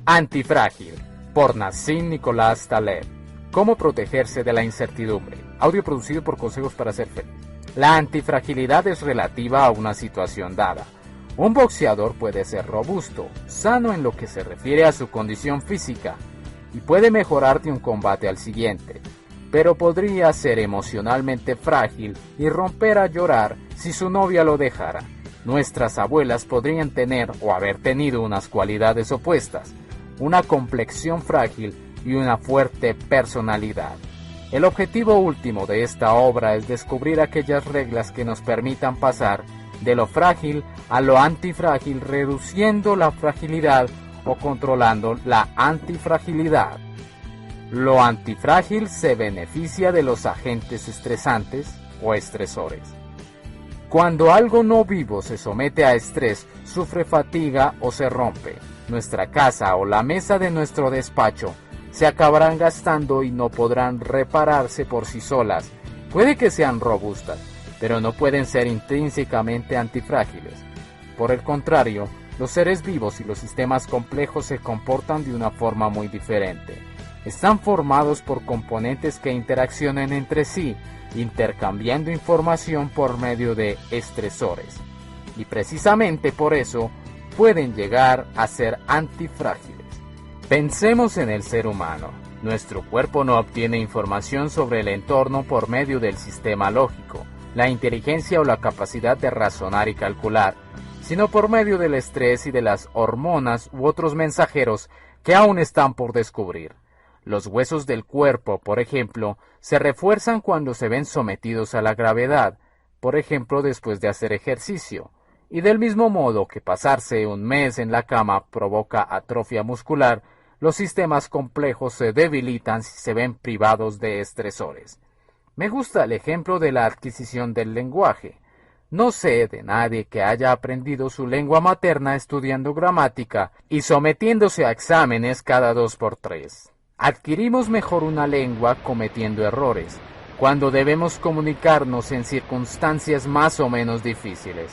Antifrágil, por Nassim Nicolás Taleb. ¿Cómo protegerse de la incertidumbre? Audio producido por Consejos para Ser Feliz. La antifragilidad es relativa a una situación dada. Un boxeador puede ser robusto, sano en lo que se refiere a su condición física, y puede mejorar de un combate al siguiente, pero podría ser emocionalmente frágil y romper a llorar si su novia lo dejara. Nuestras abuelas podrían tener o haber tenido unas cualidades opuestas, una complexión frágil y una fuerte personalidad. El objetivo último de esta obra es descubrir aquellas reglas que nos permitan pasar de lo frágil a lo antifrágil, reduciendo la fragilidad o controlando la antifragilidad. Lo antifrágil se beneficia de los agentes estresantes o estresores. Cuando algo no vivo se somete a estrés, sufre fatiga o se rompe. Nuestra casa o la mesa de nuestro despacho se acabarán gastando y no podrán repararse por sí solas. Puede que sean robustas, pero no pueden ser intrínsecamente antifrágiles. Por el contrario, los seres vivos y los sistemas complejos se comportan de una forma muy diferente. Están formados por componentes que interaccionan entre sí, intercambiando información por medio de estresores. Y precisamente por eso pueden llegar a ser antifrágiles. Pensemos en el ser humano. Nuestro cuerpo no obtiene información sobre el entorno por medio del sistema lógico, la inteligencia o la capacidad de razonar y calcular, sino por medio del estrés y de las hormonas u otros mensajeros que aún están por descubrir. Los huesos del cuerpo, por ejemplo, se refuerzan cuando se ven sometidos a la gravedad, por ejemplo después de hacer ejercicio. Y del mismo modo que pasarse un mes en la cama provoca atrofia muscular, los sistemas complejos se debilitan si se ven privados de estresores. Me gusta el ejemplo de la adquisición del lenguaje. No sé de nadie que haya aprendido su lengua materna estudiando gramática y sometiéndose a exámenes cada 2 por 3. Adquirimos mejor una lengua cometiendo errores, cuando debemos comunicarnos en circunstancias más o menos difíciles.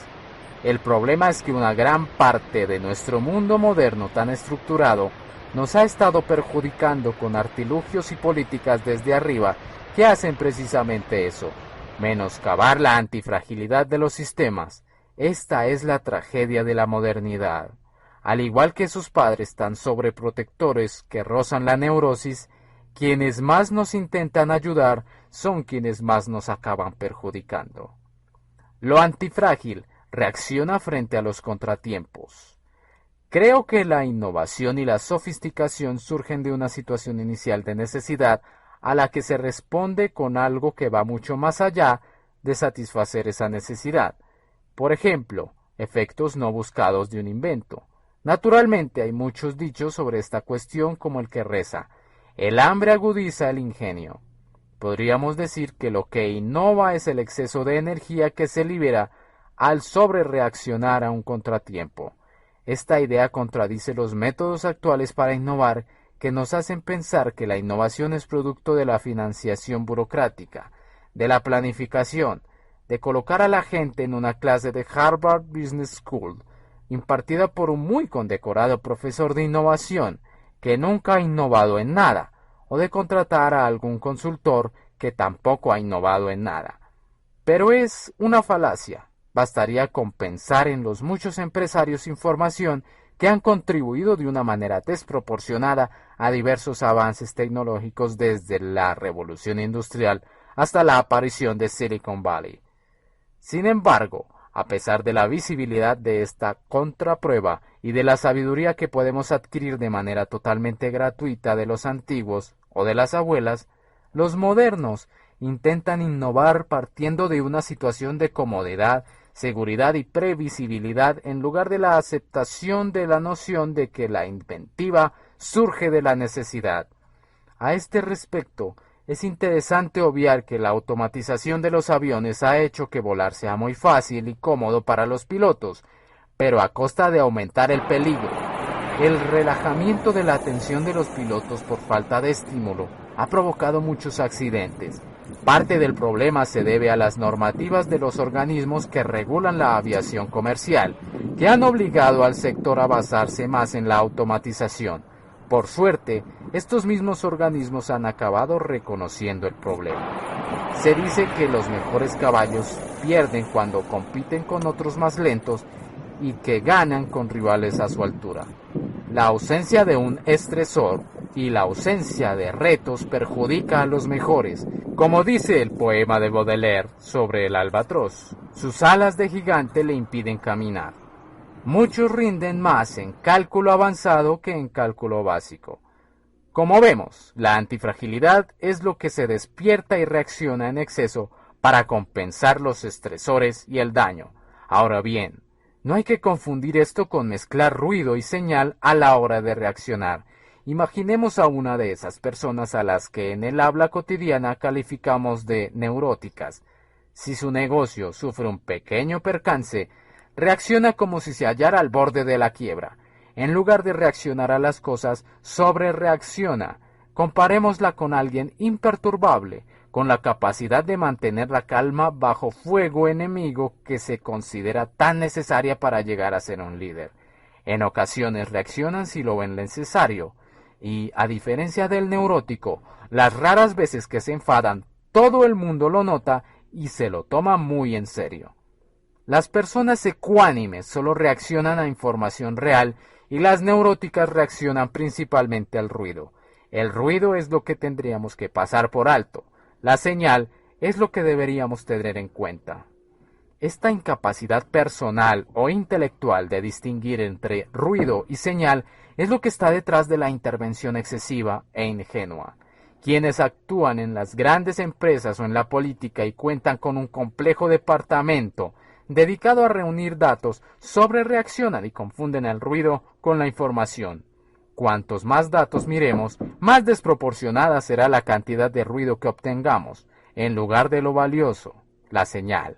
El problema es que una gran parte de nuestro mundo moderno tan estructurado nos ha estado perjudicando con artilugios y políticas desde arriba que hacen precisamente eso, menoscabar la antifragilidad de los sistemas. Esta es la tragedia de la modernidad. Al igual que sus padres tan sobreprotectores que rozan la neurosis, quienes más nos intentan ayudar son quienes más nos acaban perjudicando. Lo antifrágil reacciona frente a los contratiempos. Creo que la innovación y la sofisticación surgen de una situación inicial de necesidad a la que se responde con algo que va mucho más allá de satisfacer esa necesidad. Por ejemplo, efectos no buscados de un invento. Naturalmente hay muchos dichos sobre esta cuestión como el que reza: el hambre agudiza el ingenio. Podríamos decir que lo que innova es el exceso de energía que se libera al sobrereaccionar a un contratiempo. Esta idea contradice los métodos actuales para innovar, que nos hacen pensar que la innovación es producto de la financiación burocrática, de la planificación, de colocar a la gente en una clase de Harvard Business School, impartida por un muy condecorado profesor de innovación que nunca ha innovado en nada, o de contratar a algún consultor que tampoco ha innovado en nada. Pero es una falacia. Bastaría con pensar en los muchos empresarios sin formación que han contribuido de una manera desproporcionada a diversos avances tecnológicos desde la revolución industrial hasta la aparición de Silicon Valley. Sin embargo, a pesar de la visibilidad de esta contraprueba y de la sabiduría que podemos adquirir de manera totalmente gratuita de los antiguos o de las abuelas, los modernos intentan innovar partiendo de una situación de comodidad, seguridad y previsibilidad en lugar de la aceptación de la noción de que la inventiva surge de la necesidad. A este respecto, es interesante obviar que la automatización de los aviones ha hecho que volar sea muy fácil y cómodo para los pilotos, pero a costa de aumentar el peligro. El relajamiento de la atención de los pilotos por falta de estímulo ha provocado muchos accidentes. Parte del problema se debe a las normativas de los organismos que regulan la aviación comercial, que han obligado al sector a basarse más en la automatización. Por suerte, estos mismos organismos han acabado reconociendo el problema. Se dice que los mejores caballos pierden cuando compiten con otros más lentos y que ganan con rivales a su altura. La ausencia de un estresor y la ausencia de retos perjudica a los mejores, como dice el poema de Baudelaire sobre el albatros. Sus alas de gigante le impiden caminar. Muchos rinden más en cálculo avanzado que en cálculo básico. Como vemos, la antifragilidad es lo que se despierta y reacciona en exceso para compensar los estresores y el daño. Ahora bien, no hay que confundir esto con mezclar ruido y señal a la hora de reaccionar. Imaginemos a una de esas personas a las que en el habla cotidiana calificamos de neuróticas. Si su negocio sufre un pequeño percance, reacciona como si se hallara al borde de la quiebra. En lugar de reaccionar a las cosas, sobrereacciona. Comparémosla con alguien imperturbable, con la capacidad de mantener la calma bajo fuego enemigo que se considera tan necesaria para llegar a ser un líder. En ocasiones reaccionan si lo ven necesario, y, a diferencia del neurótico, las raras veces que se enfadan, todo el mundo lo nota y se lo toma muy en serio. Las personas ecuánimes solo reaccionan a información real y las neuróticas reaccionan principalmente al ruido. El ruido es lo que tendríamos que pasar por alto. La señal es lo que deberíamos tener en cuenta. Esta incapacidad personal o intelectual de distinguir entre ruido y señal es lo que está detrás de la intervención excesiva e ingenua. Quienes actúan en las grandes empresas o en la política y cuentan con un complejo departamento dedicado a reunir datos, sobrereaccionan y confunden el ruido con la información. Cuantos más datos miremos, más desproporcionada será la cantidad de ruido que obtengamos, en lugar de lo valioso, la señal.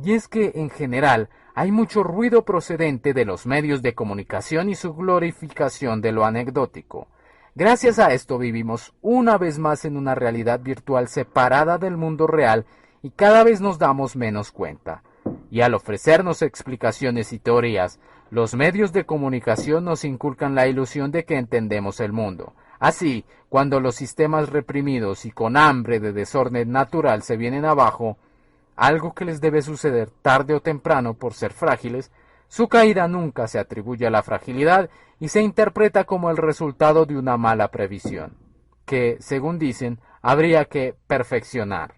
Y es que, en general, hay mucho ruido procedente de los medios de comunicación y su glorificación de lo anecdótico. Gracias a esto vivimos una vez más en una realidad virtual separada del mundo real y cada vez nos damos menos cuenta. Y al ofrecernos explicaciones y teorías, los medios de comunicación nos inculcan la ilusión de que entendemos el mundo. Así, cuando los sistemas reprimidos y con hambre de desorden natural se vienen abajo, algo que les debe suceder tarde o temprano por ser frágiles, su caída nunca se atribuye a la fragilidad y se interpreta como el resultado de una mala previsión, que, según dicen, habría que perfeccionar.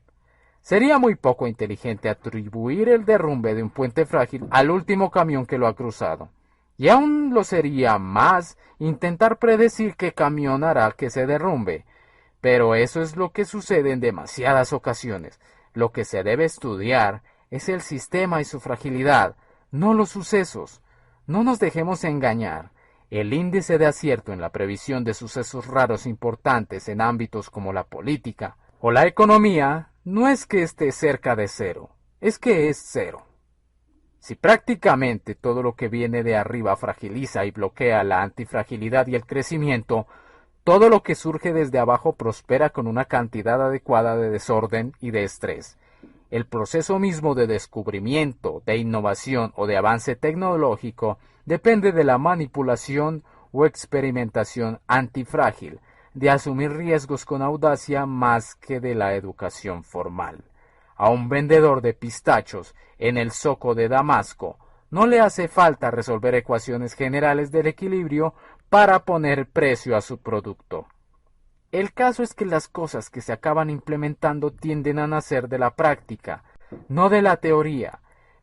Sería muy poco inteligente atribuir el derrumbe de un puente frágil al último camión que lo ha cruzado. Y aún lo sería más intentar predecir qué camión hará que se derrumbe. Pero eso es lo que sucede en demasiadas ocasiones. Lo que se debe estudiar es el sistema y su fragilidad, no los sucesos. No nos dejemos engañar. El índice de acierto en la previsión de sucesos raros importantes en ámbitos como la política o la economía no es que esté cerca de cero, es que es cero. Si prácticamente todo lo que viene de arriba fragiliza y bloquea la antifragilidad y el crecimiento, todo lo que surge desde abajo prospera con una cantidad adecuada de desorden y de estrés. El proceso mismo de descubrimiento, de innovación o de avance tecnológico depende de la manipulación o experimentación antifrágil, de asumir riesgos con audacia más que de la educación formal. A un vendedor de pistachos en el zoco de Damasco no le hace falta resolver ecuaciones generales del equilibrio para poner precio a su producto. El caso es que las cosas que se acaban implementando tienden a nacer de la práctica, no de la teoría.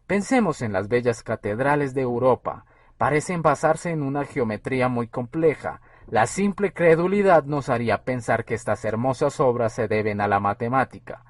Pensemos en las bellas catedrales de Europa. Parecen basarse en una geometría muy compleja. La simple credulidad nos haría pensar que estas hermosas obras se deben a la matemática.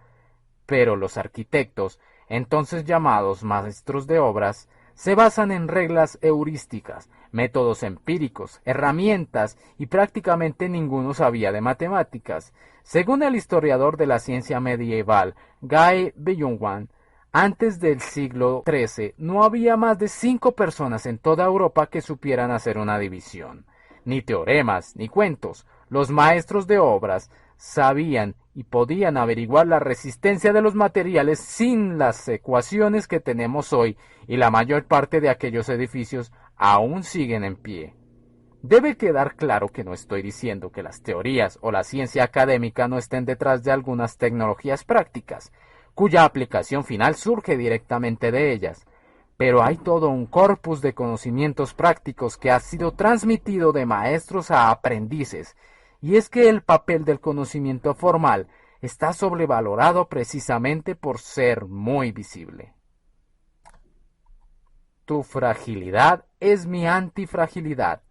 Pero los arquitectos, entonces llamados maestros de obras, se basan en reglas heurísticas, métodos empíricos, herramientas y prácticamente ninguno sabía de matemáticas. Según el historiador de la ciencia medieval Guy Bellunwan, antes del siglo XIII no había más de 5 personas en toda Europa que supieran hacer una división. Ni teoremas, ni cuentos. Los maestros de obras sabían y podían averiguar la resistencia de los materiales sin las ecuaciones que tenemos hoy, y la mayor parte de aquellos edificios aún siguen en pie. Debe quedar claro que no estoy diciendo que las teorías o la ciencia académica no estén detrás de algunas tecnologías prácticas, cuya aplicación final surge directamente de ellas, pero hay todo un corpus de conocimientos prácticos que ha sido transmitido de maestros a aprendices, y es que el papel del conocimiento formal está sobrevalorado precisamente por ser muy visible. Tu fragilidad es mi antifragilidad.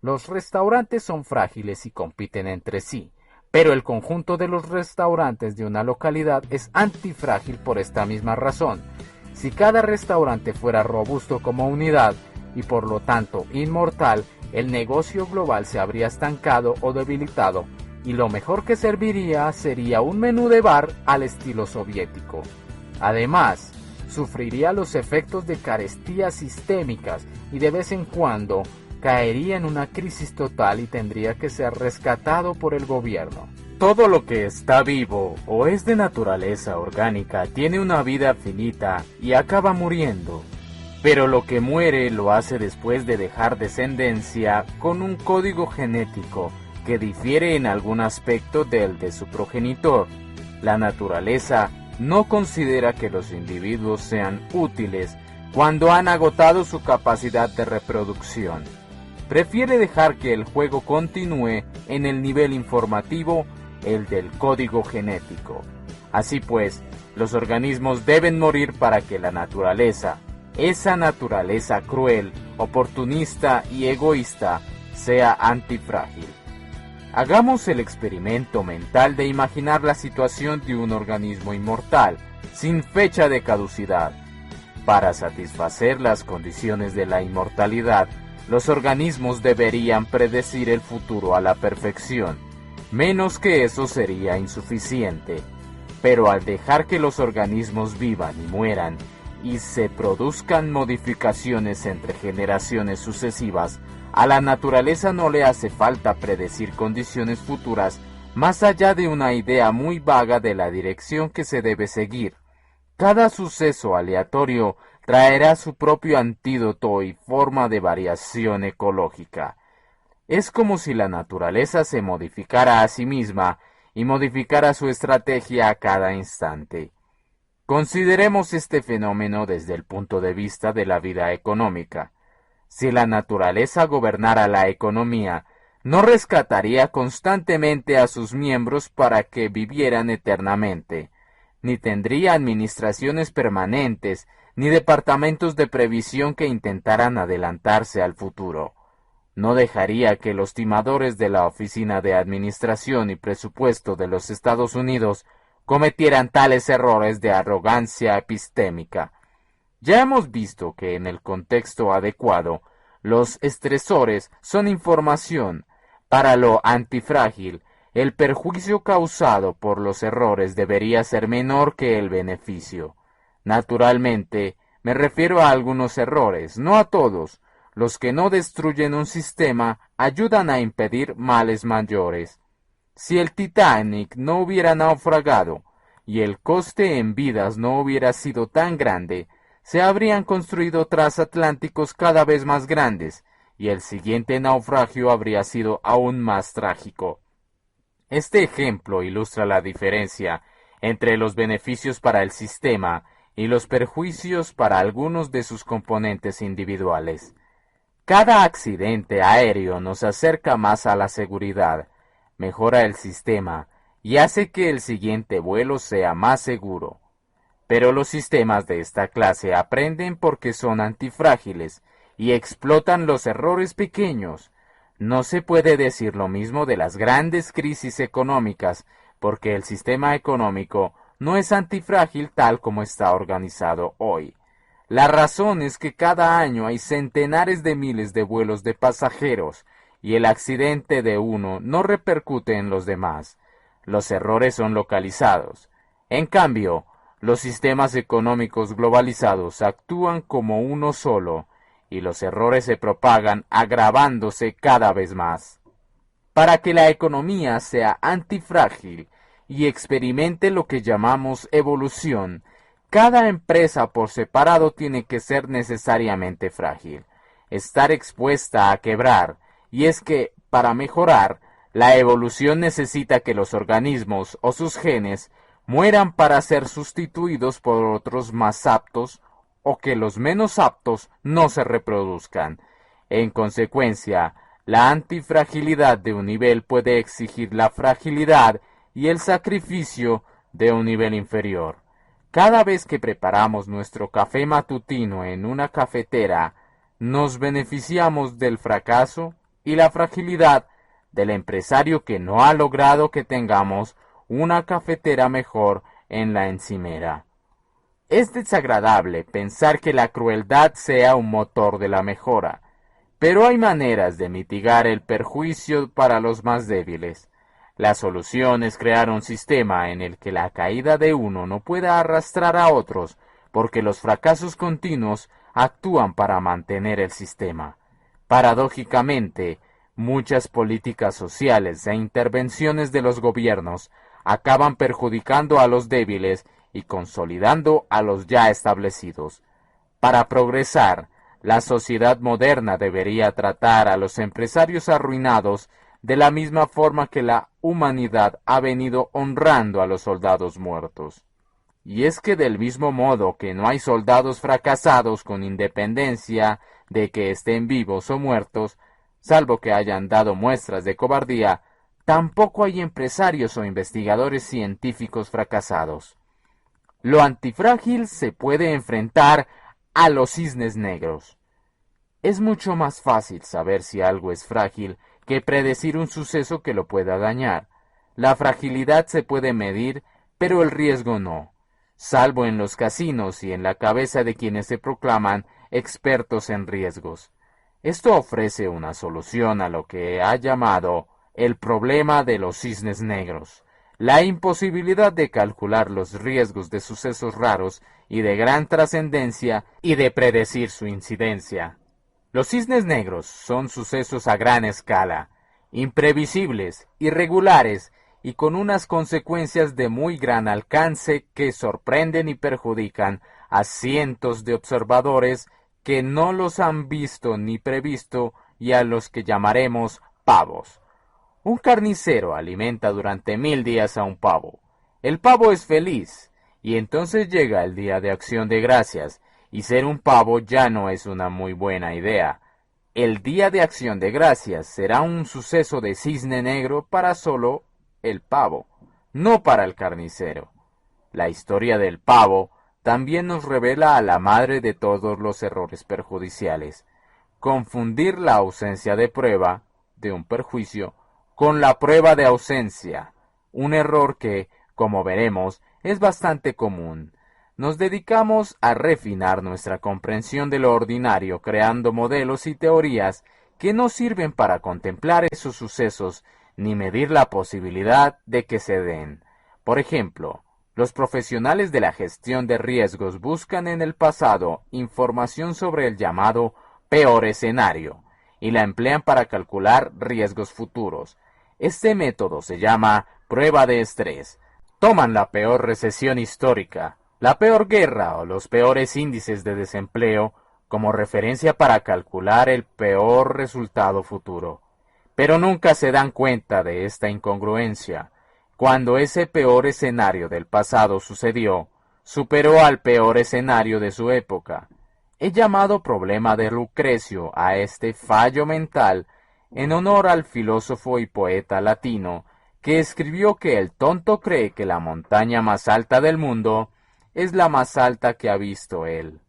Los restaurantes son frágiles y compiten entre sí, pero el conjunto de los restaurantes de una localidad es antifrágil por esta misma razón. Si cada restaurante fuera robusto como unidad y por lo tanto inmortal, el negocio global se habría estancado o debilitado, y lo mejor que serviría sería un menú de bar al estilo soviético. Además, sufriría los efectos de carestías sistémicas y de vez en cuando caería en una crisis total y tendría que ser rescatado por el gobierno. Todo lo que está vivo o es de naturaleza orgánica tiene una vida finita y acaba muriendo. Pero lo que muere lo hace después de dejar descendencia con un código genético que difiere en algún aspecto del de su progenitor. La naturaleza no considera que los individuos sean útiles cuando han agotado su capacidad de reproducción. Prefiere dejar que el juego continúe en el nivel informativo, el del código genético. Así pues, los organismos deben morir para que la naturaleza, esa naturaleza cruel, oportunista y egoísta, sea antifrágil. Hagamos el experimento mental de imaginar la situación de un organismo inmortal, sin fecha de caducidad. Para satisfacer las condiciones de la inmortalidad, los organismos deberían predecir el futuro a la perfección. Menos que eso sería insuficiente. Pero al dejar que los organismos vivan y mueran, y se produzcan modificaciones entre generaciones sucesivas, a la naturaleza no le hace falta predecir condiciones futuras más allá de una idea muy vaga de la dirección que se debe seguir. Cada suceso aleatorio traerá su propio antídoto y forma de variación ecológica. Es como si la naturaleza se modificara a sí misma y modificara su estrategia a cada instante. Consideremos este fenómeno desde el punto de vista de la vida económica. Si la naturaleza gobernara la economía, no rescataría constantemente a sus miembros para que vivieran eternamente, ni tendría administraciones permanentes, ni departamentos de previsión que intentaran adelantarse al futuro. No dejaría que los timadores de la Oficina de Administración y Presupuesto de los Estados Unidos cometieran tales errores de arrogancia epistémica. Ya hemos visto que en el contexto adecuado, los estresores son información. Para lo antifrágil, el perjuicio causado por los errores debería ser menor que el beneficio. Naturalmente, me refiero a algunos errores, no a todos. Los que no destruyen un sistema ayudan a impedir males mayores. Si el Titanic no hubiera naufragado y el coste en vidas no hubiera sido tan grande, se habrían construido transatlánticos cada vez más grandes, y el siguiente naufragio habría sido aún más trágico. Este ejemplo ilustra la diferencia entre los beneficios para el sistema y los perjuicios para algunos de sus componentes individuales. Cada accidente aéreo nos acerca más a la seguridad, mejora el sistema y hace que el siguiente vuelo sea más seguro. Pero los sistemas de esta clase aprenden porque son antifrágiles y explotan los errores pequeños. No se puede decir lo mismo de las grandes crisis económicas, porque el sistema económico no es antifrágil tal como está organizado hoy. La razón es que cada año hay centenares de miles de vuelos de pasajeros, y el accidente de uno no repercute en los demás. Los errores son localizados. En cambio, los sistemas económicos globalizados actúan como uno solo, y los errores se propagan agravándose cada vez más. Para que la economía sea antifrágil y experimente lo que llamamos evolución, cada empresa por separado tiene que ser necesariamente frágil, estar expuesta a quebrar y es que, para mejorar, la evolución necesita que los organismos o sus genes mueran para ser sustituidos por otros más aptos o que los menos aptos no se reproduzcan. En consecuencia, la antifragilidad de un nivel puede exigir la fragilidad y el sacrificio de un nivel inferior. Cada vez que preparamos nuestro café matutino en una cafetera, nos beneficiamos del fracaso y la fragilidad del empresario que no ha logrado que tengamos una cafetera mejor en la encimera. Es desagradable pensar que la crueldad sea un motor de la mejora, pero hay maneras de mitigar el perjuicio para los más débiles. La solución es crear un sistema en el que la caída de uno no pueda arrastrar a otros, porque los fracasos continuos actúan para mantener el sistema. Paradójicamente, muchas políticas sociales e intervenciones de los gobiernos acaban perjudicando a los débiles y consolidando a los ya establecidos. Para progresar, la sociedad moderna debería tratar a los empresarios arruinados de la misma forma que la humanidad ha venido honrando a los soldados muertos. Y es que del mismo modo que no hay soldados fracasados con independencia de que estén vivos o muertos, salvo que hayan dado muestras de cobardía, tampoco hay empresarios o investigadores científicos fracasados. Lo antifrágil se puede enfrentar a los cisnes negros. Es mucho más fácil saber si algo es frágil que predecir un suceso que lo pueda dañar. La fragilidad se puede medir, pero el riesgo no, salvo en los casinos y en la cabeza de quienes se proclaman expertos en riesgos. Esto ofrece una solución a lo que ha llamado el problema de los cisnes negros, la imposibilidad de calcular los riesgos de sucesos raros y de gran trascendencia y de predecir su incidencia. Los cisnes negros son sucesos a gran escala, imprevisibles, irregulares y con unas consecuencias de muy gran alcance que sorprenden y perjudican a cientos de observadores que no los han visto ni previsto y a los que llamaremos pavos. Un carnicero alimenta durante 1000 días a un pavo. El pavo es feliz, y entonces llega el día de Acción de Gracias, y ser un pavo ya no es una muy buena idea. El día de Acción de Gracias será un suceso de cisne negro para solo el pavo, no para el carnicero. La historia del pavo también nos revela a la madre de todos los errores perjudiciales. Confundir la ausencia de prueba de un perjuicio con la prueba de ausencia, un error que, como veremos, es bastante común. Nos dedicamos a refinar nuestra comprensión de lo ordinario creando modelos y teorías que no sirven para contemplar esos sucesos ni medir la posibilidad de que se den. Por ejemplo, los profesionales de la gestión de riesgos buscan en el pasado información sobre el llamado peor escenario y la emplean para calcular riesgos futuros. Este método se llama prueba de estrés. Toman la peor recesión histórica, la peor guerra o los peores índices de desempleo como referencia para calcular el peor resultado futuro. Pero nunca se dan cuenta de esta incongruencia. Cuando ese peor escenario del pasado sucedió, superó al peor escenario de su época. He llamado problema de Lucrecio a este fallo mental en honor al filósofo y poeta latino que escribió que el tonto cree que la montaña más alta del mundo es la más alta que ha visto él.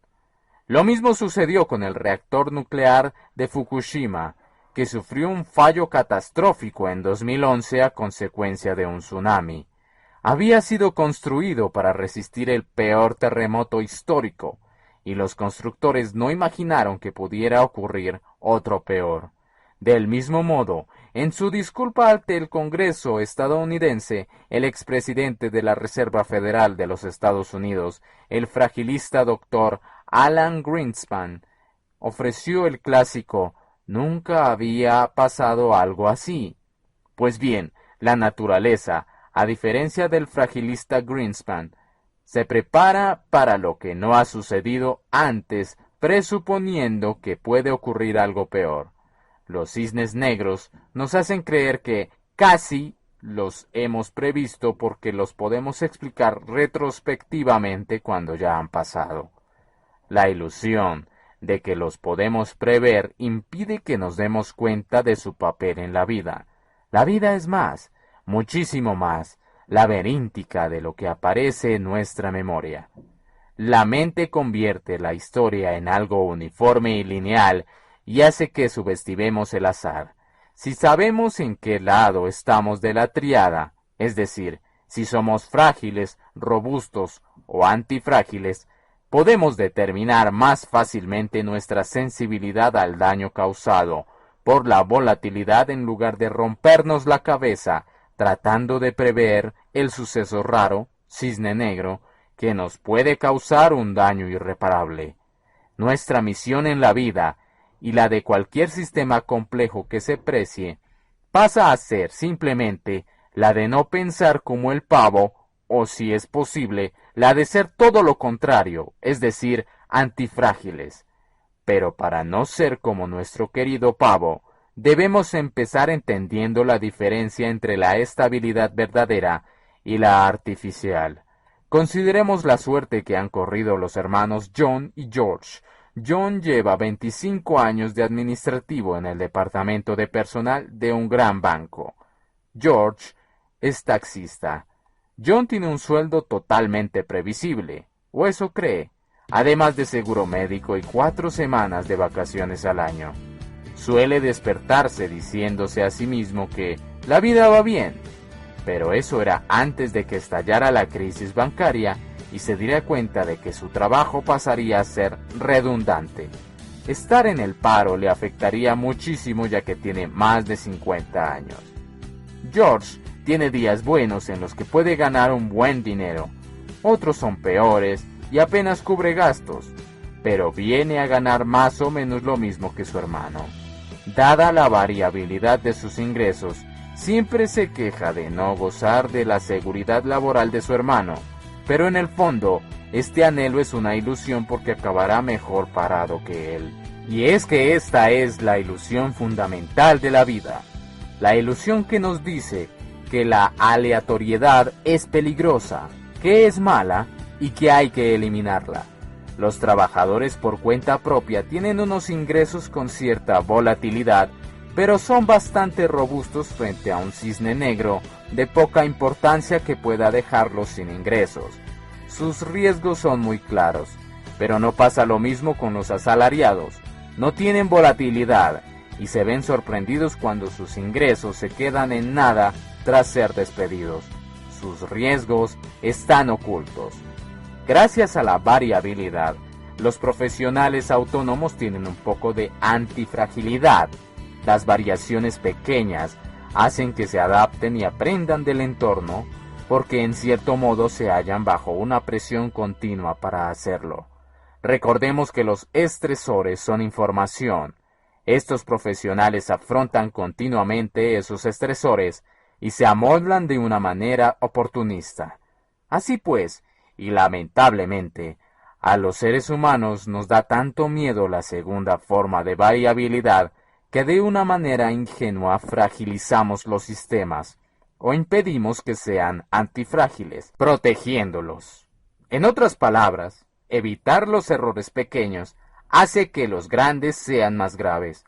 Lo mismo sucedió con el reactor nuclear de Fukushima, que sufrió un fallo catastrófico en 2011 a consecuencia de un tsunami. Había sido construido para resistir el peor terremoto histórico, y los constructores no imaginaron que pudiera ocurrir otro peor. Del mismo modo, en su disculpa ante el Congreso estadounidense, el expresidente de la Reserva Federal de los Estados Unidos, el fragilista doctor Alan Greenspan, ofreció el clásico «Nunca había pasado algo así». Pues bien, la naturaleza, a diferencia del fragilista Greenspan, se prepara para lo que no ha sucedido antes, presuponiendo que puede ocurrir algo peor. Los cisnes negros nos hacen creer que casi los hemos previsto porque los podemos explicar retrospectivamente cuando ya han pasado. La ilusión de que los podemos prever impide que nos demos cuenta de su papel en la vida. La vida es más, muchísimo más, laberíntica de lo que aparece en nuestra memoria. La mente convierte la historia en algo uniforme y lineal y hace que subestimemos el azar. Si sabemos en qué lado estamos de la tríada, es decir, si somos frágiles, robustos o antifrágiles, podemos determinar más fácilmente nuestra sensibilidad al daño causado por la volatilidad en lugar de rompernos la cabeza tratando de prever el suceso raro, cisne negro, que nos puede causar un daño irreparable. Nuestra misión en la vida, y la de cualquier sistema complejo que se precie, pasa a ser simplemente la de no pensar como el pavo, o si es posible, la de ser todo lo contrario, es decir, antifrágiles. Pero para no ser como nuestro querido pavo, debemos empezar entendiendo la diferencia entre la estabilidad verdadera y la artificial. Consideremos la suerte que han corrido los hermanos John y George. John lleva 25 años de administrativo en el departamento de personal de un gran banco. George es taxista. John tiene un sueldo totalmente previsible, o eso cree, además de seguro médico y 4 semanas de vacaciones al año. Suele despertarse diciéndose a sí mismo que la vida va bien, pero eso era antes de que estallara la crisis bancaria y se diera cuenta de que su trabajo pasaría a ser redundante. Estar en el paro le afectaría muchísimo ya que tiene más de 50 años. George tiene días buenos en los que puede ganar un buen dinero, otros son peores y apenas cubre gastos, pero viene a ganar más o menos lo mismo que su hermano. Dada la variabilidad de sus ingresos, siempre se queja de no gozar de la seguridad laboral de su hermano, pero en el fondo, este anhelo es una ilusión porque acabará mejor parado que él. Y es que esta es la ilusión fundamental de la vida, la ilusión que nos dice que la aleatoriedad es peligrosa, que es mala y que hay que eliminarla. Los trabajadores por cuenta propia tienen unos ingresos con cierta volatilidad, pero son bastante robustos frente a un cisne negro de poca importancia que pueda dejarlos sin ingresos. Sus riesgos son muy claros, pero no pasa lo mismo con los asalariados. No tienen volatilidad y se ven sorprendidos cuando sus ingresos se quedan en nada tras ser despedidos. Sus riesgos están ocultos. Gracias a la variabilidad, los profesionales autónomos tienen un poco de antifragilidad. Las variaciones pequeñas hacen que se adapten y aprendan del entorno, porque en cierto modo se hallan bajo una presión continua para hacerlo. Recordemos que los estresores son información. Estos profesionales afrontan continuamente esos estresores y se amoldan de una manera oportunista. Así pues, y lamentablemente, a los seres humanos nos da tanto miedo la segunda forma de variabilidad que de una manera ingenua fragilizamos los sistemas o impedimos que sean antifrágiles, protegiéndolos. En otras palabras, evitar los errores pequeños hace que los grandes sean más graves.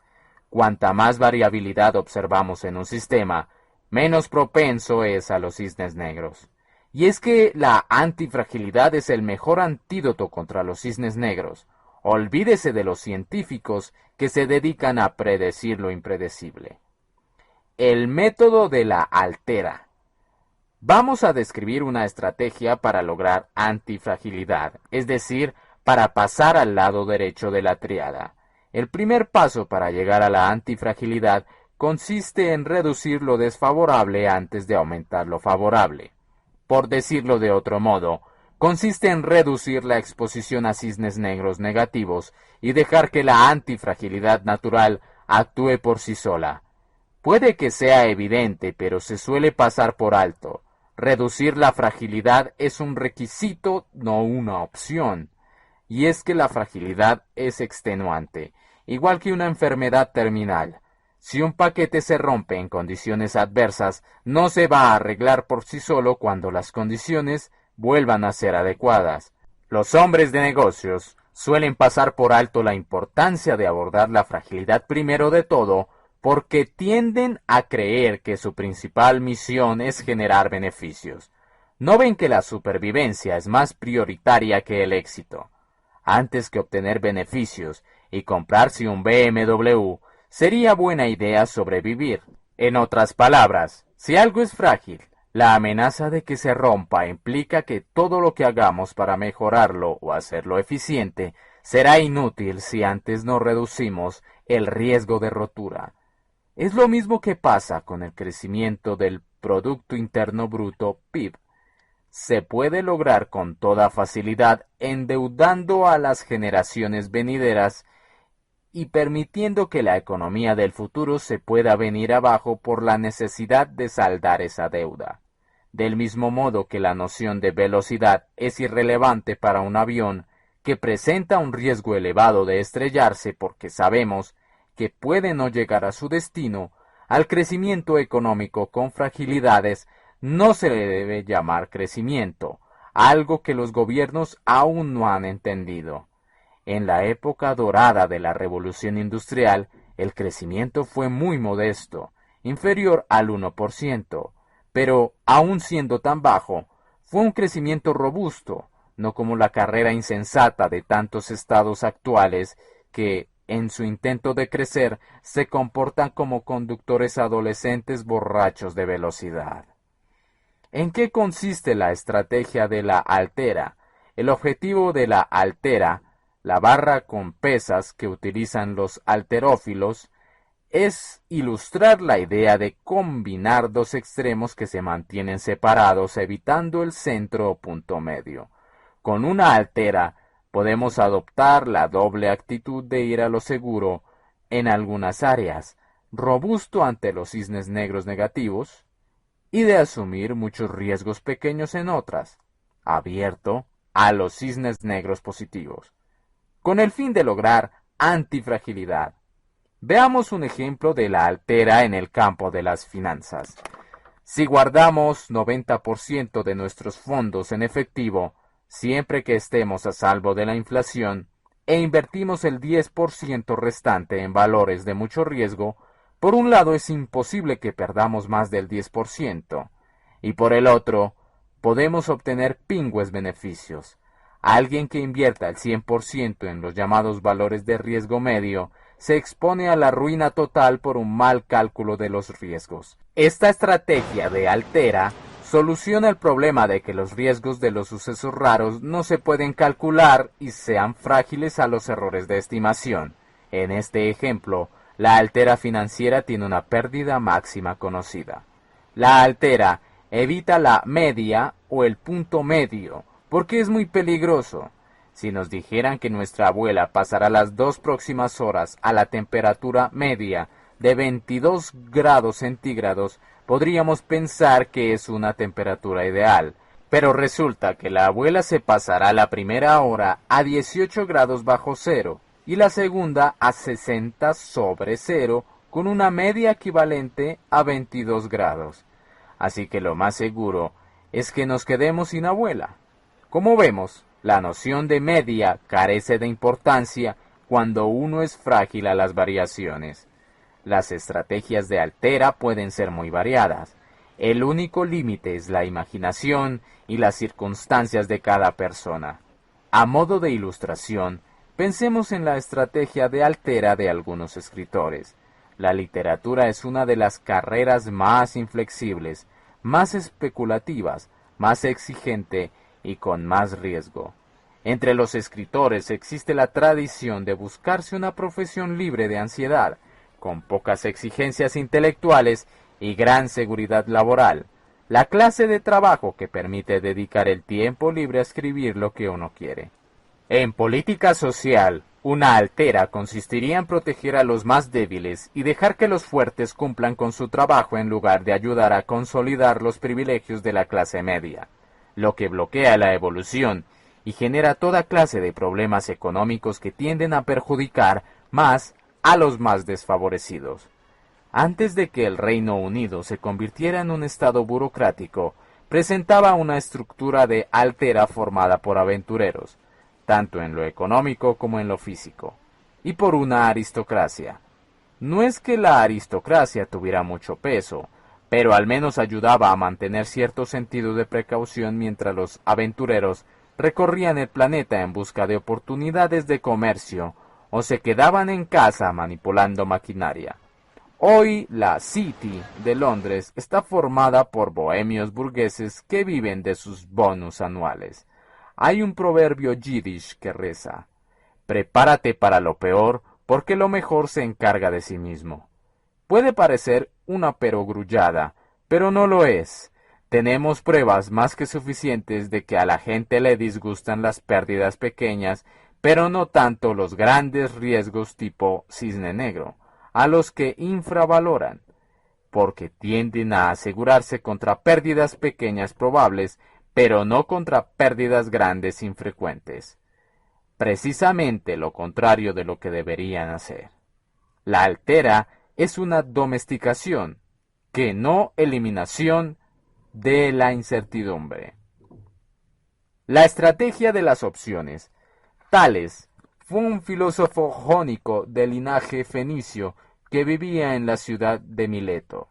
Cuanta más variabilidad observamos en un sistema, menos propenso es a los cisnes negros. Y es que la antifragilidad es el mejor antídoto contra los cisnes negros. Olvídese de los científicos que se dedican a predecir lo impredecible. El método de la altera. Vamos a describir una estrategia para lograr antifragilidad, es decir, para pasar al lado derecho de la tríada. El primer paso para llegar a la antifragilidad consiste en reducir lo desfavorable antes de aumentar lo favorable. Por decirlo de otro modo, consiste en reducir la exposición a cisnes negros negativos y dejar que la antifragilidad natural actúe por sí sola. Puede que sea evidente, pero se suele pasar por alto. Reducir la fragilidad es un requisito, no una opción. Y es que la fragilidad es extenuante, igual que una enfermedad terminal. Si un paquete se rompe en condiciones adversas, no se va a arreglar por sí solo cuando las condiciones vuelvan a ser adecuadas. Los hombres de negocios suelen pasar por alto la importancia de abordar la fragilidad primero de todo, porque tienden a creer que su principal misión es generar beneficios. No ven que la supervivencia es más prioritaria que el éxito. Antes que obtener beneficios y comprarse un BMW, sería buena idea sobrevivir. En otras palabras, si algo es frágil, la amenaza de que se rompa implica que todo lo que hagamos para mejorarlo o hacerlo eficiente será inútil si antes no reducimos el riesgo de rotura. Es lo mismo que pasa con el crecimiento del Producto Interno Bruto PIB. Se puede lograr con toda facilidad endeudando a las generaciones venideras y permitiendo que la economía del futuro se pueda venir abajo por la necesidad de saldar esa deuda. Del mismo modo que la noción de velocidad es irrelevante para un avión que presenta un riesgo elevado de estrellarse porque sabemos que puede no llegar a su destino, al crecimiento económico con fragilidades no se le debe llamar crecimiento, algo que los gobiernos aún no han entendido. En la época dorada de la Revolución Industrial, el crecimiento fue muy modesto, inferior al 1%, pero, aun siendo tan bajo, fue un crecimiento robusto, no como la carrera insensata de tantos estados actuales que, en su intento de crecer, se comportan como conductores adolescentes borrachos de velocidad. ¿En qué consiste la estrategia de la altera? El objetivo de la altera, la barra con pesas que utilizan los halterófilos, es ilustrar la idea de combinar dos extremos que se mantienen separados evitando el centro o punto medio. Con una altera podemos adoptar la doble actitud de ir a lo seguro en algunas áreas, robusto ante los cisnes negros negativos, y de asumir muchos riesgos pequeños en otras, abierto a los cisnes negros positivos, con el fin de lograr antifragilidad. Veamos un ejemplo de la altera en el campo de las finanzas. Si guardamos 90% de nuestros fondos en efectivo, siempre que estemos a salvo de la inflación, e invertimos el 10% restante en valores de mucho riesgo, por un lado es imposible que perdamos más del 10%, y por el otro, podemos obtener pingües beneficios. Alguien que invierta el 100% en los llamados valores de riesgo medio se expone a la ruina total por un mal cálculo de los riesgos. Esta estrategia de altera soluciona el problema de que los riesgos de los sucesos raros no se pueden calcular y sean frágiles a los errores de estimación. En este ejemplo, la altera financiera tiene una pérdida máxima conocida. La altera evita la media o el punto medio, porque es muy peligroso. Si nos dijeran que nuestra abuela pasará las 2 próximas horas a la temperatura media de 22 grados centígrados, podríamos pensar que es una temperatura ideal. Pero resulta que la abuela se pasará la primera hora a 18 grados bajo cero y la segunda a 60 sobre cero, con una media equivalente a 22 grados. Así que lo más seguro es que nos quedemos sin abuela. Como vemos, la noción de media carece de importancia cuando uno es frágil a las variaciones. Las estrategias de altera pueden ser muy variadas. El único límite es la imaginación y las circunstancias de cada persona. A modo de ilustración, pensemos en la estrategia de altera de algunos escritores. La literatura es una de las carreras más inflexibles, más especulativas, más exigente y con más riesgo. Entre los escritores existe la tradición de buscarse una profesión libre de ansiedad, con pocas exigencias intelectuales y gran seguridad laboral, la clase de trabajo que permite dedicar el tiempo libre a escribir lo que uno quiere. En política social, una altera consistiría en proteger a los más débiles y dejar que los fuertes cumplan con su trabajo en lugar de ayudar a consolidar los privilegios de la clase media, lo que bloquea la evolución y genera toda clase de problemas económicos que tienden a perjudicar más a los más desfavorecidos. Antes de que el Reino Unido se convirtiera en un estado burocrático, presentaba una estructura de altera formada por aventureros, tanto en lo económico como en lo físico, y por una aristocracia. No es que la aristocracia tuviera mucho peso, pero al menos ayudaba a mantener cierto sentido de precaución mientras los aventureros recorrían el planeta en busca de oportunidades de comercio o se quedaban en casa manipulando maquinaria. Hoy la City de Londres está formada por bohemios burgueses que viven de sus bonus anuales. Hay un proverbio yiddish que reza: prepárate para lo peor, porque lo mejor se encarga de sí mismo. Puede parecer una perogrullada, pero no lo es. Tenemos pruebas más que suficientes de que a la gente le disgustan las pérdidas pequeñas, pero no tanto los grandes riesgos tipo cisne negro, a los que infravaloran, porque tienden a asegurarse contra pérdidas pequeñas probables, pero no contra pérdidas grandes infrecuentes. Precisamente lo contrario de lo que deberían hacer. La altera es una domesticación, que no eliminación de la incertidumbre. La estrategia de las opciones. Tales fue un filósofo jónico de linaje fenicio que vivía en la ciudad de Mileto.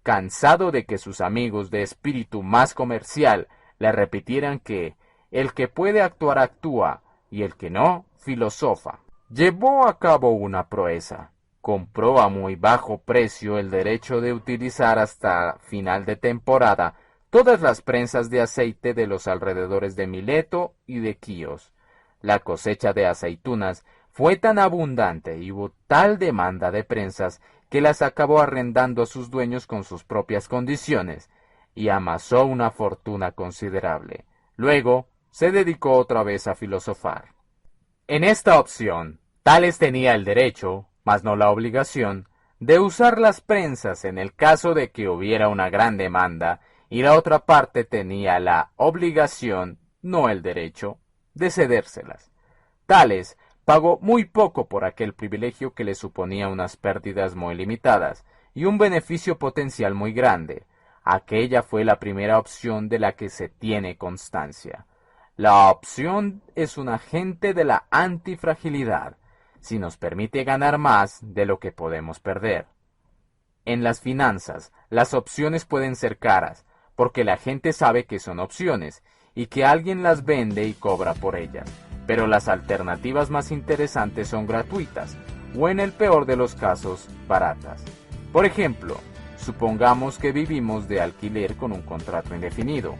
Cansado de que sus amigos de espíritu más comercial le repitieran que el que puede actuar actúa y el que no, filosofa, llevó a cabo una proeza. Compró a muy bajo precio el derecho de utilizar hasta final de temporada todas las prensas de aceite de los alrededores de Mileto y de Quíos. La cosecha de aceitunas fue tan abundante y hubo tal demanda de prensas que las acabó arrendando a sus dueños con sus propias condiciones, y amasó una fortuna considerable. Luego se dedicó otra vez a filosofar. En esta opción, Tales tenía el derecho, mas no la obligación, de usar las prensas en el caso de que hubiera una gran demanda, y la otra parte tenía la obligación, no el derecho, de cedérselas. Tales pagó muy poco por aquel privilegio que le suponía unas pérdidas muy limitadas y un beneficio potencial muy grande. Aquella fue la primera opción de la que se tiene constancia. La opción es un agente de la antifragilidad, si nos permite ganar más de lo que podemos perder. En las finanzas, las opciones pueden ser caras, porque la gente sabe que son opciones, y que alguien las vende y cobra por ellas. Pero las alternativas más interesantes son gratuitas, o en el peor de los casos, baratas. Por ejemplo, supongamos que vivimos de alquiler con un contrato indefinido.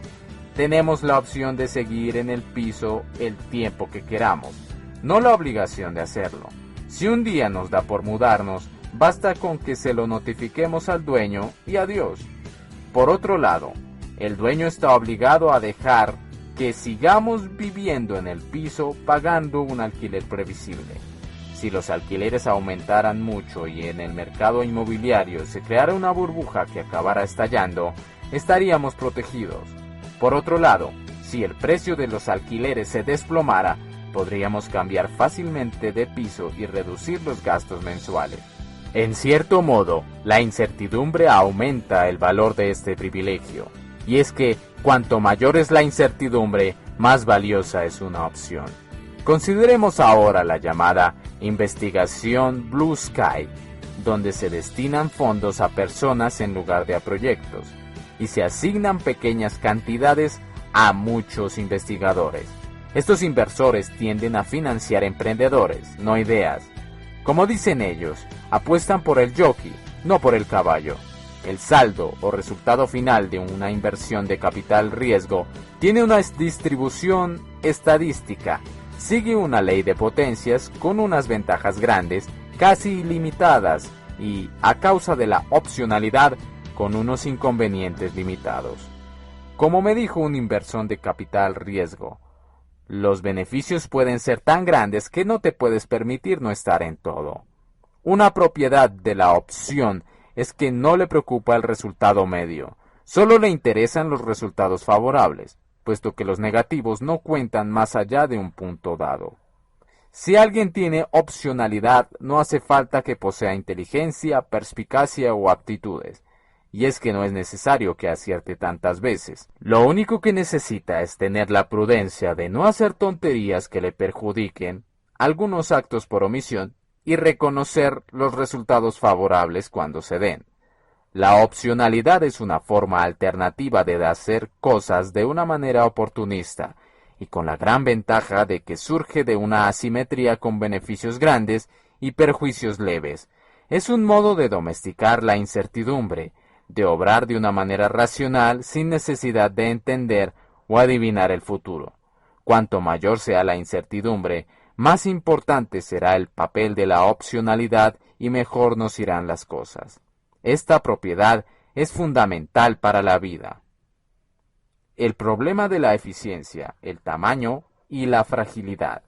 Tenemos la opción de seguir en el piso el tiempo que queramos, no la obligación de hacerlo. Si un día nos da por mudarnos, basta con que se lo notifiquemos al dueño y adiós. Por otro lado, el dueño está obligado a dejar que sigamos viviendo en el piso pagando un alquiler previsible. Si los alquileres aumentaran mucho y en el mercado inmobiliario se creara una burbuja que acabara estallando, estaríamos protegidos. Por otro lado, si el precio de los alquileres se desplomara, podríamos cambiar fácilmente de piso y reducir los gastos mensuales. En cierto modo, la incertidumbre aumenta el valor de este privilegio, y es que cuanto mayor es la incertidumbre, más valiosa es una opción. Consideremos ahora la llamada investigación Blue Sky, donde se destinan fondos a personas en lugar de a proyectos, y se asignan pequeñas cantidades a muchos investigadores. Estos inversores tienden a financiar emprendedores, no ideas. Como dicen ellos, apuestan por el jockey, no por el caballo. El saldo o resultado final de una inversión de capital riesgo tiene una distribución estadística, sigue una ley de potencias con unas ventajas grandes, casi ilimitadas, y, a causa de la opcionalidad, con unos inconvenientes limitados. Como me dijo un inversor de capital riesgo, los beneficios pueden ser tan grandes que no te puedes permitir no estar en todo. Una propiedad de la opción es que no le preocupa el resultado medio, solo le interesan los resultados favorables, puesto que los negativos no cuentan más allá de un punto dado. Si alguien tiene opcionalidad, no hace falta que posea inteligencia, perspicacia o aptitudes. Y es que no es necesario que acierte tantas veces. Lo único que necesita es tener la prudencia de no hacer tonterías que le perjudiquen, algunos actos por omisión, y reconocer los resultados favorables cuando se den. La opcionalidad es una forma alternativa de hacer cosas de una manera oportunista, y con la gran ventaja de que surge de una asimetría con beneficios grandes y perjuicios leves. Es un modo de domesticar la incertidumbre, de obrar de una manera racional sin necesidad de entender o adivinar el futuro. Cuanto mayor sea la incertidumbre, más importante será el papel de la opcionalidad y mejor nos irán las cosas. Esta propiedad es fundamental para la vida. El problema de la eficiencia, el tamaño y la fragilidad.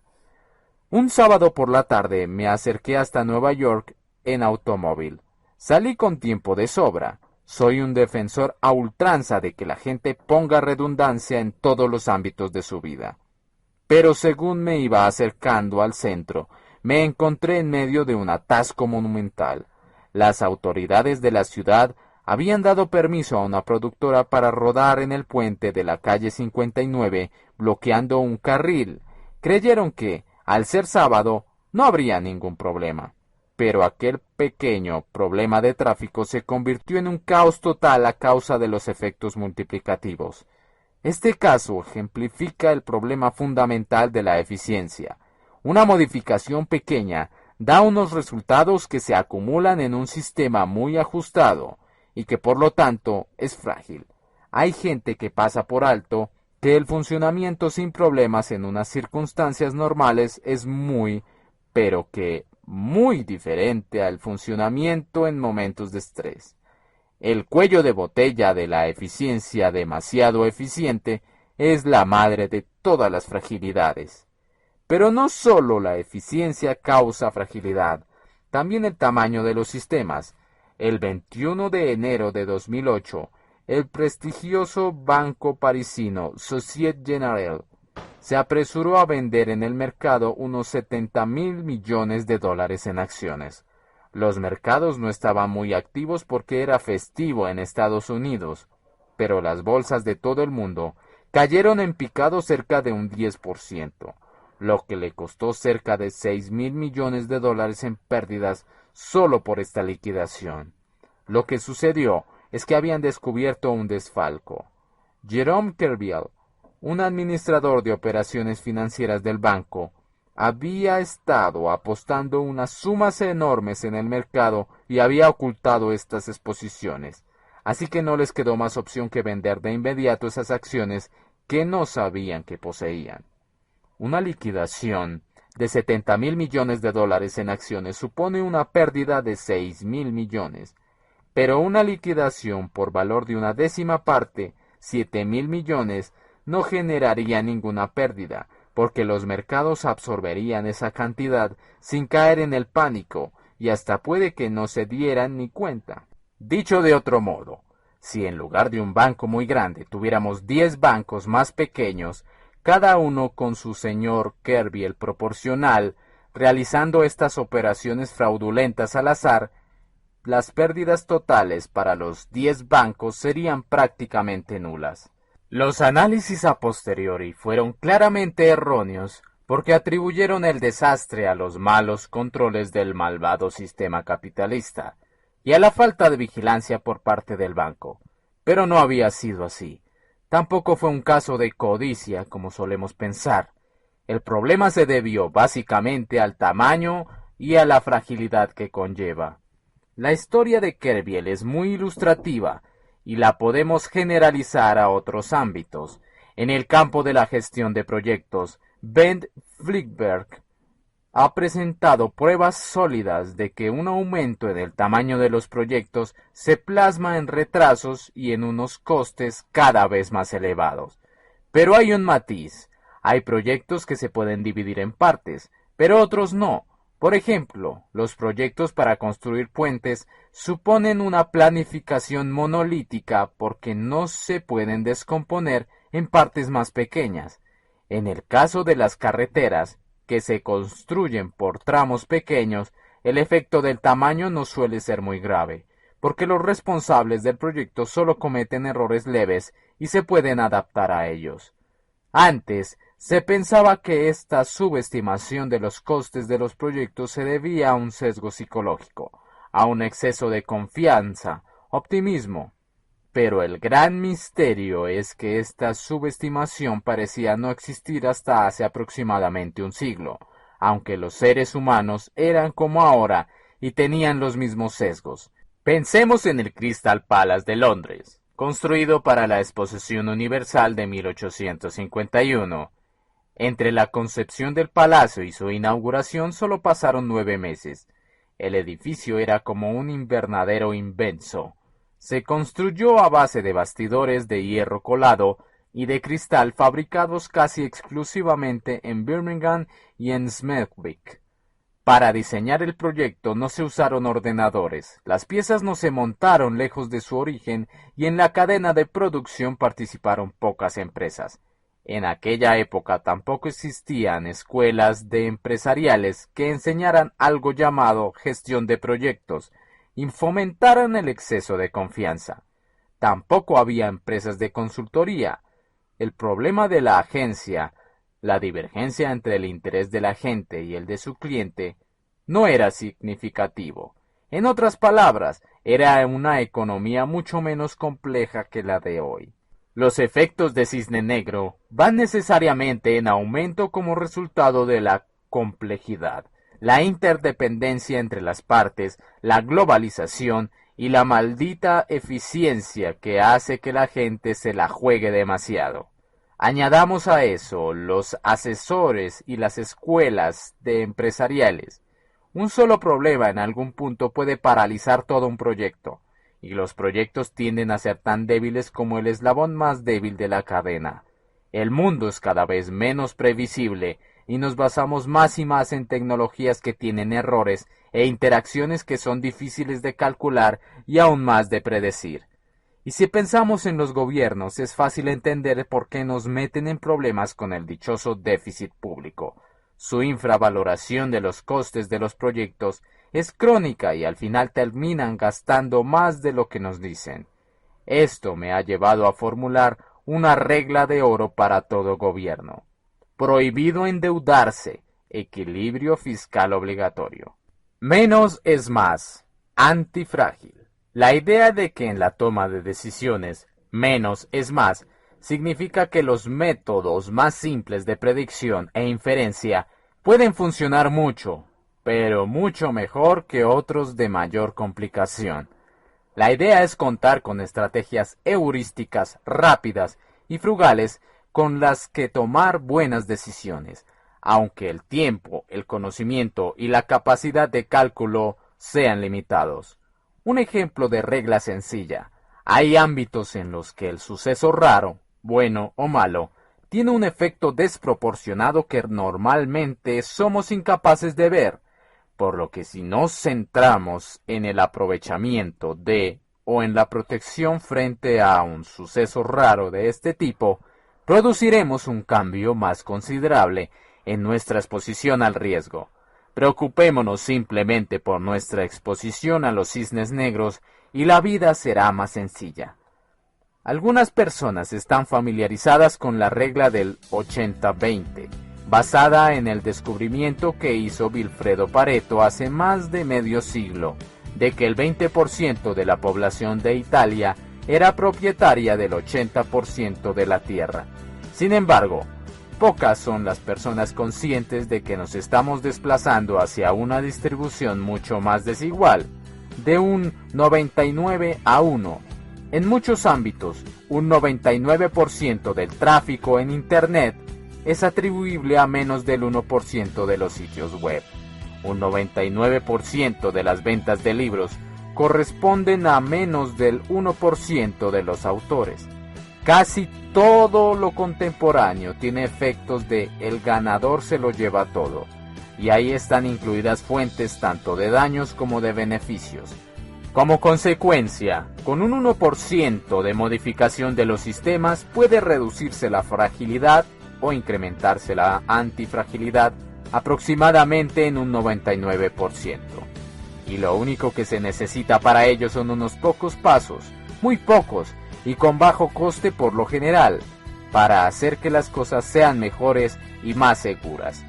Un sábado por la tarde me acerqué hasta Nueva York en automóvil. Salí con tiempo de sobra. Soy un defensor a ultranza de que la gente ponga redundancia en todos los ámbitos de su vida. Pero según me iba acercando al centro, me encontré en medio de un atasco monumental. Las autoridades de la ciudad habían dado permiso a una productora para rodar en el puente de la calle 59, bloqueando un carril. Creyeron que, al ser sábado, no habría ningún problema. Pero aquel pequeño problema de tráfico se convirtió en un caos total a causa de los efectos multiplicativos. Este caso ejemplifica el problema fundamental de la eficiencia. Una modificación pequeña da unos resultados que se acumulan en un sistema muy ajustado y que por lo tanto es frágil. Hay gente que pasa por alto que el funcionamiento sin problemas en unas circunstancias normales es muy, pero que muy diferente al funcionamiento en momentos de estrés. El cuello de botella de la eficiencia demasiado eficiente es la madre de todas las fragilidades. Pero no solo la eficiencia causa fragilidad, también el tamaño de los sistemas. El 21 de enero de 2008, el prestigioso banco parisino Société Générale se apresuró a vender en el mercado unos 70.000 millones de dólares en acciones. Los mercados no estaban muy activos porque era festivo en Estados Unidos, pero las bolsas de todo el mundo cayeron en picado cerca de un 10%, lo que le costó cerca de 6.000 millones de dólares en pérdidas solo por esta liquidación. Lo que sucedió es que habían descubierto un desfalco. Jerome Kerviel, un administrador de operaciones financieras del banco, había estado apostando unas sumas enormes en el mercado y había ocultado estas exposiciones, así que no les quedó más opción que vender de inmediato esas acciones que no sabían que poseían. Una liquidación de 70.000 millones de dólares en acciones supone una pérdida de 6.000 millones, pero una liquidación por valor de una décima parte, 7.000 millones, no generaría ninguna pérdida, porque los mercados absorberían esa cantidad sin caer en el pánico y hasta puede que no se dieran ni cuenta. Dicho de otro modo, si en lugar de un banco muy grande tuviéramos 10 bancos más pequeños, cada uno con su señor Kerviel proporcional, realizando estas operaciones fraudulentas al azar, las pérdidas totales para los 10 bancos serían prácticamente nulas. Los análisis a posteriori fueron claramente erróneos porque atribuyeron el desastre a los malos controles del malvado sistema capitalista y a la falta de vigilancia por parte del banco. Pero no había sido así. Tampoco fue un caso de codicia, como solemos pensar. El problema se debió básicamente al tamaño y a la fragilidad que conlleva. La historia de Kerviel es muy ilustrativa y la podemos generalizar a otros ámbitos. En el campo de la gestión de proyectos, Ben Flickberg ha presentado pruebas sólidas de que un aumento en el tamaño de los proyectos se plasma en retrasos y en unos costes cada vez más elevados. Pero hay un matiz. Hay proyectos que se pueden dividir en partes, pero otros no. Por ejemplo, los proyectos para construir puentes suponen una planificación monolítica porque no se pueden descomponer en partes más pequeñas. En el caso de las carreteras, que se construyen por tramos pequeños, el efecto del tamaño no suele ser muy grave, porque los responsables del proyecto solo cometen errores leves y se pueden adaptar a ellos. Antes, se pensaba que esta subestimación de los costes de los proyectos se debía a un sesgo psicológico, a un exceso de confianza, optimismo. Pero el gran misterio es que esta subestimación parecía no existir hasta hace aproximadamente un siglo, aunque los seres humanos eran como ahora y tenían los mismos sesgos. Pensemos en el Crystal Palace de Londres, construido para la Exposición Universal de 1851. Entre la concepción del palacio y su inauguración solo pasaron 9 meses. El edificio era como un invernadero inmenso. Se construyó a base de bastidores de hierro colado y de cristal fabricados casi exclusivamente en Birmingham y en Smethwick. Para diseñar el proyecto no se usaron ordenadores, las piezas no se montaron lejos de su origen y en la cadena de producción participaron pocas empresas. En aquella época tampoco existían escuelas de empresariales que enseñaran algo llamado gestión de proyectos y fomentaran el exceso de confianza. Tampoco había empresas de consultoría. El problema de la agencia, la divergencia entre el interés de la gente y el de su cliente, no era significativo. En otras palabras, era una economía mucho menos compleja que la de hoy. Los efectos de cisne negro van necesariamente en aumento como resultado de la complejidad, la interdependencia entre las partes, la globalización y la maldita eficiencia que hace que la gente se la juegue demasiado. Añadamos a eso los asesores y las escuelas de empresariales. Un solo problema en algún punto puede paralizar todo un proyecto, y los proyectos tienden a ser tan débiles como el eslabón más débil de la cadena. El mundo es cada vez menos previsible y nos basamos más y más en tecnologías que tienen errores e interacciones que son difíciles de calcular y aún más de predecir. Y si pensamos en los gobiernos, es fácil entender por qué nos meten en problemas con el dichoso déficit público. Su infravaloración de los costes de los proyectos es crónica y al final terminan gastando más de lo que nos dicen. Esto me ha llevado a formular una regla de oro para todo gobierno. Prohibido endeudarse, equilibrio fiscal obligatorio. Menos es más, antifrágil. La idea de que en la toma de decisiones, menos es más, significa que los métodos más simples de predicción e inferencia pueden funcionar mucho, pero mucho mejor que otros de mayor complicación. La idea es contar con estrategias heurísticas rápidas y frugales con las que tomar buenas decisiones, aunque el tiempo, el conocimiento y la capacidad de cálculo sean limitados. Un ejemplo de regla sencilla. Hay ámbitos en los que el suceso raro, bueno o malo, tiene un efecto desproporcionado que normalmente somos incapaces de ver, por lo que si nos centramos en el aprovechamiento de o en la protección frente a un suceso raro de este tipo, produciremos un cambio más considerable en nuestra exposición al riesgo. Preocupémonos simplemente por nuestra exposición a los cisnes negros y la vida será más sencilla. Algunas personas están familiarizadas con la regla del 80-20, basada en el descubrimiento que hizo Vilfredo Pareto hace más de medio siglo, de que el 20% de la población de Italia era propietaria del 80% de la tierra. Sin embargo, pocas son las personas conscientes de que nos estamos desplazando hacia una distribución mucho más desigual, de un 99-1. En muchos ámbitos, un 99% del tráfico en Internet es atribuible a menos del 1% de los sitios web. Un 99% de las ventas de libros corresponden a menos del 1% de los autores. Casi todo lo contemporáneo tiene efectos de el ganador se lo lleva todo, y ahí están incluidas fuentes tanto de daños como de beneficios. Como consecuencia, con un 1% de modificación de los sistemas puede reducirse la fragilidad o incrementarse la antifragilidad aproximadamente en un 99%. Y lo único que se necesita para ello son unos pocos pasos, muy pocos, y con bajo coste por lo general, para hacer que las cosas sean mejores y más seguras.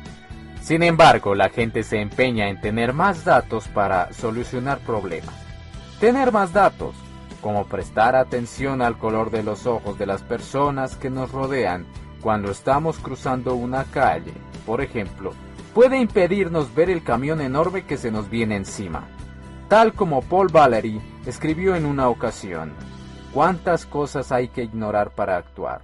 Sin embargo, la gente se empeña en tener más datos para solucionar problemas. Tener más datos, como prestar atención al color de los ojos de las personas que nos rodean cuando estamos cruzando una calle, por ejemplo, puede impedirnos ver el camión enorme que se nos viene encima. Tal como Paul Valery escribió en una ocasión, ¿cuántas cosas hay que ignorar para actuar?